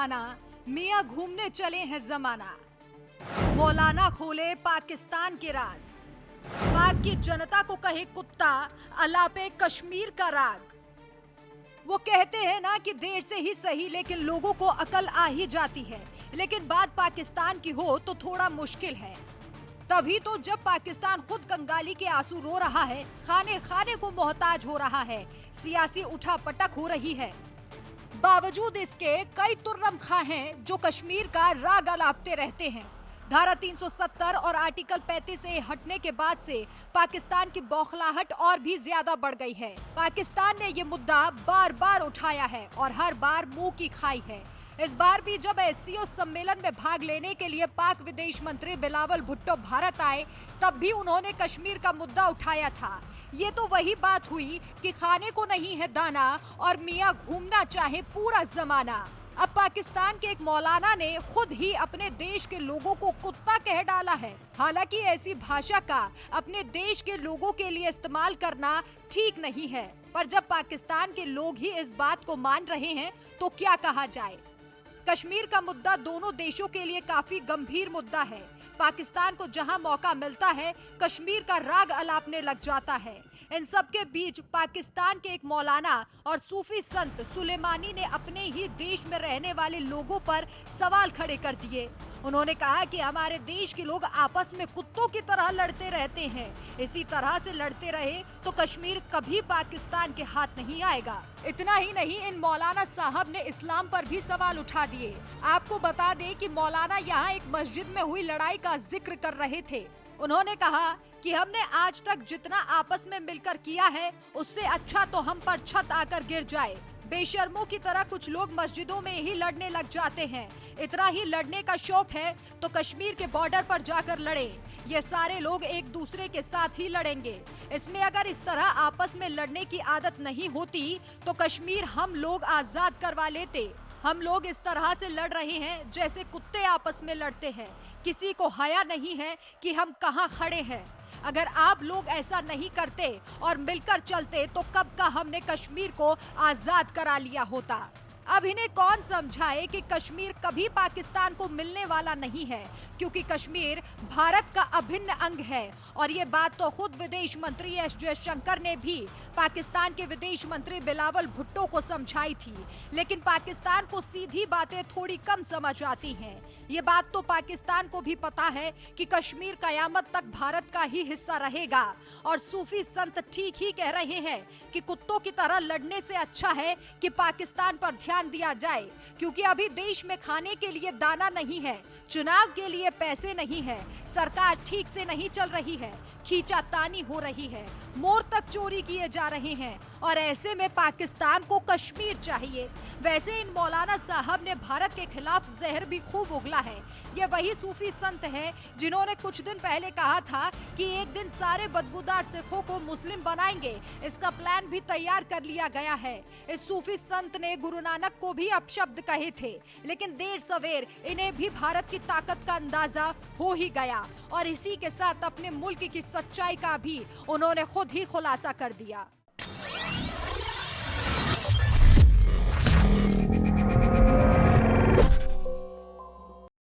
जमाना, मियां घूमने चले हैं जमाना। मौलाना खोले पाकिस्तान के राज, पाक की जनता को कहे कुत्ता, अलापे कश्मीर का राग। वो कहते हैं ना कि देर से ही सही लेकिन लोगों को अकल आ ही जाती है, लेकिन बात पाकिस्तान की हो तो थोड़ा मुश्किल है। तभी तो जब पाकिस्तान खुद कंगाली के आंसू रो रहा है, खाने खाने को मोहताज हो रहा है, सियासी उठापटक हो रही है, बावजूद इसके कई तुर्रम खां हैं जो कश्मीर का राग अलापते रहते हैं। धारा 370 और आर्टिकल 35 से हटने के बाद से पाकिस्तान की बौखलाहट और भी ज्यादा बढ़ गई है। पाकिस्तान ने ये मुद्दा बार बार उठाया है और हर बार मुंह की खाई है। इस बार भी जब एससीओ सम्मेलन में भाग लेने के लिए पाक विदेश मंत्री बिलावल भुट्टो भारत आए, तब भी उन्होंने कश्मीर का मुद्दा उठाया था। ये तो वही बात हुई कि खाने को नहीं है दाना और मियां घूमना चाहे पूरा जमाना। अब पाकिस्तान के एक मौलाना ने खुद ही अपने देश के लोगों को कुत्ता कह डाला है। हालांकि ऐसी भाषा का अपने देश के लोगों के लिए इस्तेमाल करना ठीक नहीं है, पर जब पाकिस्तान के लोग ही इस बात को मान रहे हैं तो क्या कहा जाए। कश्मीर का मुद्दा दोनों देशों के लिए काफी गंभीर मुद्दा है। पाकिस्तान को जहां मौका मिलता है, कश्मीर का राग अलापने लग जाता है। इन सब के बीच पाकिस्तान के एक मौलाना और सूफी संत सुलेमानी ने अपने ही देश में रहने वाले लोगों पर सवाल खड़े कर दिए। उन्होंने कहा कि हमारे देश के लोग आपस में कुत्तों की तरह लड़ते रहते हैं, इसी तरह से लड़ते रहे तो कश्मीर कभी पाकिस्तान के हाथ नहीं आएगा। इतना ही नहीं, इन मौलाना साहब ने इस्लाम पर भी सवाल उठा दिए। आपको बता दें कि मौलाना यहाँ एक मस्जिद में हुई लड़ाई का जिक्र कर रहे थे। उन्होंने कहा कि हमने आज तक जितना आपस में मिलकर किया है, उससे अच्छा तो हम पर छत आकर गिर जाए। बेशर्मों की तरह कुछ लोग मस्जिदों में ही लड़ने लग जाते हैं। इतना ही लड़ने का शौक है तो कश्मीर के बॉर्डर पर जाकर लड़े। ये सारे लोग एक दूसरे के साथ ही लड़ेंगे। इसमें अगर इस तरह आपस में लड़ने की आदत नहीं होती तो कश्मीर हम लोग आजाद करवा लेते। हम लोग इस तरह से लड़ रहे हैं जैसे कुत्ते आपस में लड़ते हैं। किसी को हया नहीं है कि हम कहाँ खड़े हैं। अगर आप लोग ऐसा नहीं करते और मिलकर चलते तो कब का हमने कश्मीर को आजाद करा लिया होता। अब इन्हें कौन समझाए कि कश्मीर कभी पाकिस्तान को मिलने वाला नहीं है, क्योंकि कश्मीर भारत का अभिन्न अंग है। और ये बात तो खुद विदेश मंत्री एस जयशंकर ने भी पाकिस्तान के विदेश मंत्री बिलावल भुट्टो को समझाई थी, लेकिन पाकिस्तान को सीधी बातें थोड़ी कम समझ आती हैं। ये बात तो पाकिस्तान को भी पता है कि कश्मीर कयामत तक भारत का ही हिस्सा रहेगा। और सूफी संत ठीक ही कह रहे हैं कि कुत्तों की तरह लड़ने से अच्छा है कि पाकिस्तान पर ध्यान दिया जाए, क्योंकि अभी देश में खाने के लिए दाना नहीं है, चुनाव के लिए पैसे नहीं है, सरकार ठीक से नहीं चल रही है, खींचातानी हो रही है, मोर तक चोरी किए जा रहे हैं और ऐसे में पाकिस्तान को कश्मीर चाहिए। वैसे इन मौलाना साहब ने भारत के खिलाफ जहर भी खूब उगला है। ये वही सूफी संत हैं जिन्होंने कुछ दिन पहले कहा था कि एक दिन सारे बदबूदार सिखों को मुस्लिम बनाएंगे। इसका प्लान भी तैयार कर लिया गया है। इस सूफी संत ने गुरु नानक को भी अपशब्द कहे थे, लेकिन देर सवेर इन्हें भी भारत की ताकत का अंदाजा हो ही गया और इसी के साथ अपने मुल्क की सच्चाई का भी उन्होंने खुद ही खुलासा कर दिया।